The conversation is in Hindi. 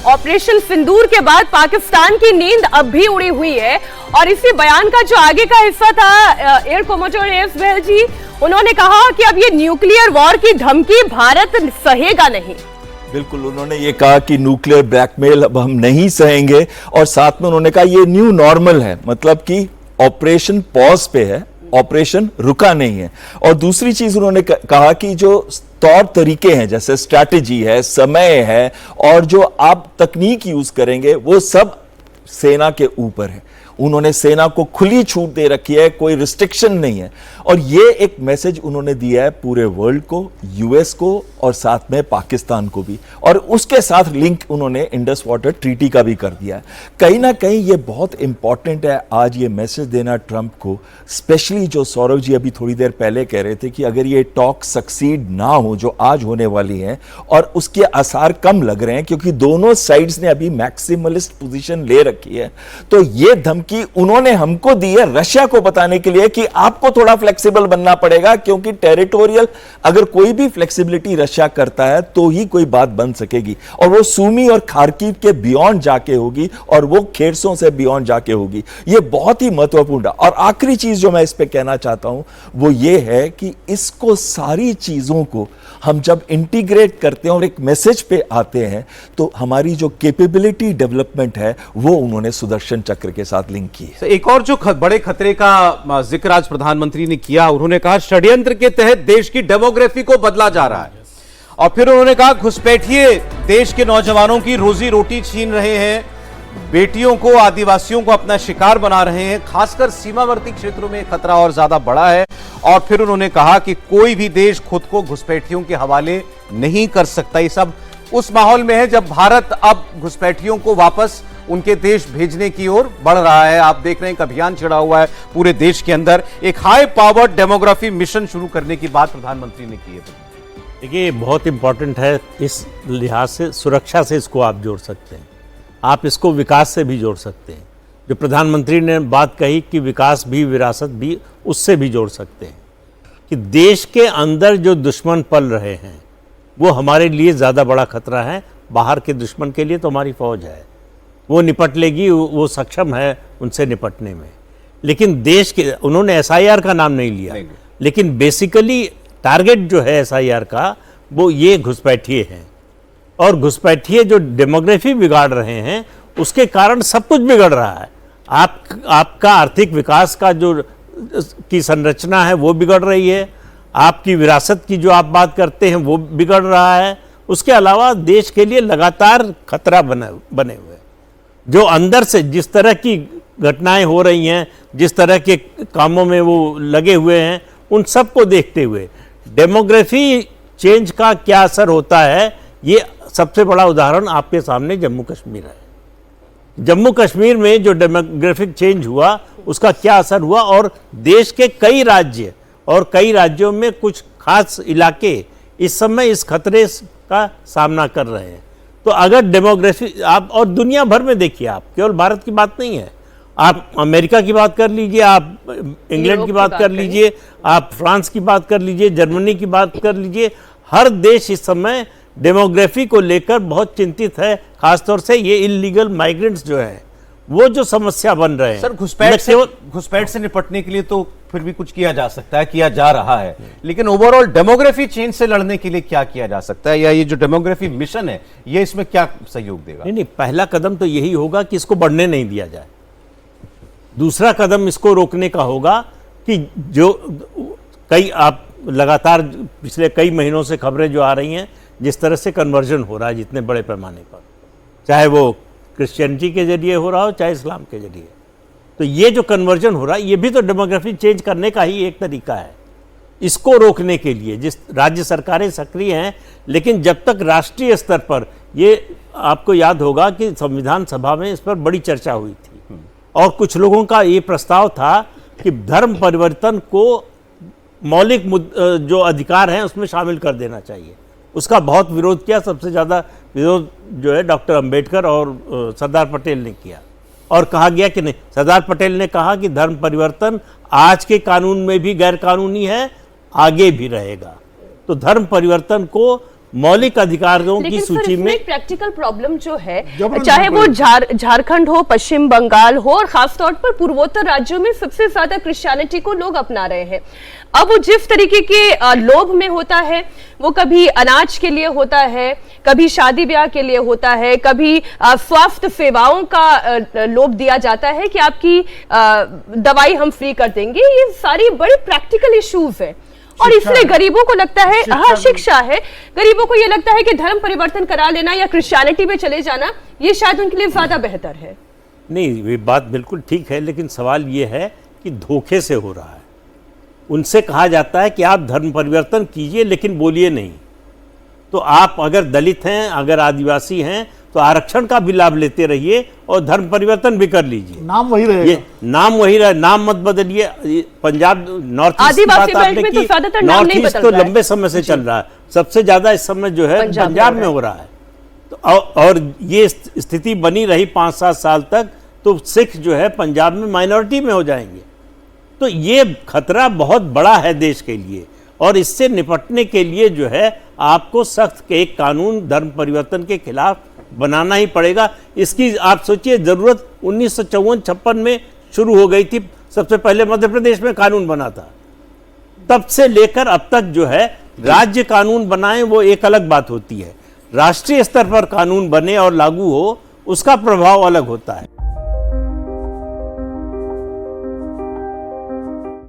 ऑपरेशन सिंदूर के बाद पाकिस्तान की नींद अब भी उड़ी हुई है। और इसी बयान का जो आगे का हिस्सा था, एयर कोमोडोर एस बहल जी, उन्होंने कहा कि अब ये न्यूक्लियर वॉर की धमकी भारत सहेगा नहीं। बिल्कुल, उन्होंने ये कहा कि न्यूक्लियर ब्लैकमेल अब हम नहीं सहेंगे, और साथ में उन्होंने कहा ये न्यू नॉर्मल है, मतलब कि ऑपरेशन पॉज पे है, ऑपरेशन रुका नहीं है। और दूसरी चीज उन्होंने कहा कि जो तौर तरीके हैं, जैसे स्ट्रैटेजी है, समय है, और जो आप तकनीक यूज करेंगे, वो सब सेना के ऊपर है। उन्होंने सेना को खुली छूट दे रखी है, कोई रिस्ट्रिक्शन नहीं है। और ये एक मैसेज उन्होंने दिया है पूरे वर्ल्ड को, यूएस को, और साथ में पाकिस्तान को भी। और उसके साथ लिंक उन्होंने इंडस वाटर ट्रीटी का भी कर दिया है। कहीं ना कहीं ये बहुत इंपॉर्टेंट है आज ये मैसेज देना ट्रंप को, स्पेशली जो सौरभ जी अभी थोड़ी देर पहले कह रहे थे कि अगर ये टॉक सक्सीड ना हो जो आज होने वाली है, और उसके आसार कम लग रहे हैं क्योंकि दोनों साइड्स ने अभी मैक्सिमलिस्ट पोजीशन ले रखी है, तो ये धमकी उन्होंने हमको दी है रशिया को बताने के लिए कि आपको थोड़ा फ्लेक्सिबल बनना पड़ेगा, क्योंकि टेरिटोरियल अगर कोई भी फ्लेक्सिबिलिटी रशिया करता है तो ही कोई बात बन सकेगी, और वो सूमी और खार्किव के बियॉन्ड जाके होगी, और वो खेरसों से बियॉन्ड जाके होगी। ये बहुत ही महत्वपूर्ण है। और आखिरी चीज जो मैं इस पे कहना चाहता हूं वो ये है कि इसको सारी चीजों को हम जब इंटीग्रेट करते हैं और एक मैसेज पे आते हैं, तो हमारी जो कैपेबिलिटी डेवलपमेंट है वो उन्होंने सुदर्शन चक्र के साथ लिंक की है। एक और जो बड़े खतरे का जिक्र आज प्रधानमंत्री ने किया, उन्होंने कहा षड्यंत्र के तहत देश की डेमोग्राफी को बदला जा रहा है। और फिर उन्होंने कहा घुसपैठिए देश के नौजवानों की रोजी रोटी छीन रहे हैं, बेटियों को, आदिवासियों को अपना शिकार बना रहे हैं, खासकर सीमावर्ती क्षेत्रों में खतरा और ज्यादा बड़ा है। और फिर उन्होंने कहा कि कोई भी देश खुद को घुसपैठियों के हवाले नहीं कर सकता। ये सब उस माहौल में है जब भारत अब घुसपैठियों को वापस उनके देश भेजने की ओर बढ़ रहा है। आप देख रहे हैं एक अभियान छिड़ा हुआ है पूरे देश के अंदर, एक हाई पावर्ड डेमोग्राफी मिशन शुरू करने की बात प्रधानमंत्री ने की है। देखिए, बहुत इंपॉर्टेंट है, इस लिहाज से सुरक्षा से इसको आप जोड़ सकते हैं, आप इसको विकास से भी जोड़ सकते हैं। जो प्रधानमंत्री ने बात कही कि विकास भी, विरासत भी, उससे भी जोड़ सकते हैं कि देश के अंदर जो दुश्मन पल रहे हैं वो हमारे लिए ज़्यादा बड़ा खतरा है। बाहर के दुश्मन के लिए तो हमारी फौज है, वो निपट लेगी, वो सक्षम है उनसे निपटने में। लेकिन देश के, उन्होंने एसआईआर का नाम नहीं लिया, लेकिन बेसिकली टारगेट जो है एसआईआर का वो ये घुसपैठिए हैं। और घुसपैठिए जो डेमोग्राफी बिगाड़ रहे हैं उसके कारण सब कुछ बिगड़ रहा है। आपका आर्थिक विकास का जो की संरचना है वो बिगड़ रही है, आपकी विरासत की जो आप बात करते हैं वो बिगड़ रहा है। उसके अलावा देश के लिए लगातार खतरा बने हुए, जो अंदर से जिस तरह की घटनाएं हो रही हैं, जिस तरह के कामों में वो लगे हुए हैं, उन सब को देखते हुए डेमोग्राफी चेंज का क्या असर होता है, ये सबसे बड़ा उदाहरण आपके सामने जम्मू कश्मीर है। जम्मू कश्मीर में जो डेमोग्राफिक चेंज हुआ उसका क्या असर हुआ, और देश के कई राज्य और कई राज्यों में कुछ खास इलाके इस समय इस खतरे का सामना कर रहे हैं। तो अगर डेमोग्राफी आप, और दुनिया भर में देखिए, आप केवल भारत की बात नहीं है, आप अमेरिका की बात कर लीजिए, आप इंग्लैंड की बात कर लीजिए, आप फ्रांस की बात कर लीजिए, जर्मनी की बात कर लीजिए, हर देश इस समय डेमोग्राफी को लेकर बहुत चिंतित है। खासतौर से ये इलीगल माइग्रेंट्स जो है वो जो समस्या बन रहे हैं। सर, घुसपैठ से निपटने के लिए तो फिर भी कुछ किया जा सकता है, किया जा रहा है, लेकिन ओवरऑल डेमोग्राफी चेंज से लड़ने के लिए क्या किया जा सकता है, या ये जो डेमोग्राफी मिशन है ये इसमें क्या सहयोग देगा? नहीं, पहला कदम तो यही होगा कि इसको बढ़ने नहीं दिया जाए। दूसरा कदम इसको रोकने का होगा कि जो कई, आप लगातार पिछले कई महीनों से खबरें जो आ रही हैं, जिस तरह से कन्वर्जन हो रहा है जितने बड़े पैमाने पर, चाहे वो क्रिश्चियनिटी के जरिए हो रहा हो चाहे इस्लाम के जरिए, तो ये जो कन्वर्जन हो रहा है ये भी तो डेमोग्राफी चेंज करने का ही एक तरीका है। इसको रोकने के लिए जिस राज्य सरकारें सक्रिय हैं, लेकिन जब तक राष्ट्रीय स्तर पर, ये आपको याद होगा कि संविधान सभा में इस पर बड़ी चर्चा हुई थी, और कुछ लोगों का ये प्रस्ताव था कि धर्म परिवर्तन को मौलिक जो अधिकार हैं उसमें शामिल कर देना चाहिए। उसका बहुत विरोध किया, सबसे ज़्यादा विरोध जो है डॉक्टर अंबेडकर और सरदार पटेल ने किया, और कहा गया कि नहीं, सरदार पटेल ने कहा कि धर्म परिवर्तन आज के कानून में भी गैर कानूनी है, आगे भी रहेगा। तो धर्म परिवर्तन को मौलिक अधिकारों की लेकिन सर, सूची इसमें में एक प्रैक्टिकल प्रॉब्लम जो है, जबरन चाहे वो जबरन। झारखंड हो, पश्चिम बंगाल हो, और खासतौर पर पूर्वोत्तर राज्यों में सबसे ज्यादा क्रिश्चियनिटी को लोग अपना रहे हैं। अब वो जिस तरीके के लोभ में होता है, वो कभी अनाज के लिए होता है, कभी शादी ब्याह के लिए होता है, कभी स्वास्थ्य सेवाओं का लोभ दिया जाता है कि आपकी दवाई हम फ्री कर देंगे। ये सारी बड़ी प्रैक्टिकल इश्यूज है, और शिक्षा इसलिए है। गरीबों को लगता है, शिक्षा हाँ भी- शिक्षा है, गरीबों को ये लगता है कि धर्म परिवर्तन करा लेना या क्रिश्चियनिटी में चले जाना ये शायद उनके लिए ज्यादा बेहतर है। नहीं, ये बात बिल्कुल ठीक है, लेकिन सवाल ये है कि धोखे से हो रहा है। उनसे कहा जाता है कि आप धर्म परिवर्तन कीजिए लेकिन बोलिए नहीं। तो आप अगर दलित हैं, अगर आदिवासी हैं, तो आरक्षण का भी लाभ लेते रहिए और धर्म परिवर्तन भी कर लीजिए। नाम वही ये रहेगा। नाम वही रहे, नाम मत बदलिए। ये पंजाब नॉर्थ ईस्ट की आदिवासी बात बेल्ट आपने में तो की, ज्यादातर नाम नॉर्थ नहीं ईस्ट बदल तो रहा है। लंबे समय से चल रहा है, सबसे ज्यादा इस समय जो है पंजाब पंजाब में में हो हो रहा है। तो और ये स्थिति बनी रही 5-7 साल तक, तो सिख जो है पंजाब में माइनॉरिटी में हो जाएंगे। तो ये खतरा बहुत बड़ा है देश के लिए, और इससे निपटने के लिए जो है आपको सख्त एक कानून धर्म परिवर्तन के खिलाफ बनाना ही पड़ेगा। इसकी आप सोचिए, जरूरत 1954-56 में शुरू हो गई थी। सबसे पहले मध्य प्रदेश में कानून बना था, तब से लेकर अब तक जो है राज्य कानून बनाए वो एक अलग बात होती है, राष्ट्रीय स्तर पर कानून बने और लागू हो उसका प्रभाव अलग होता है।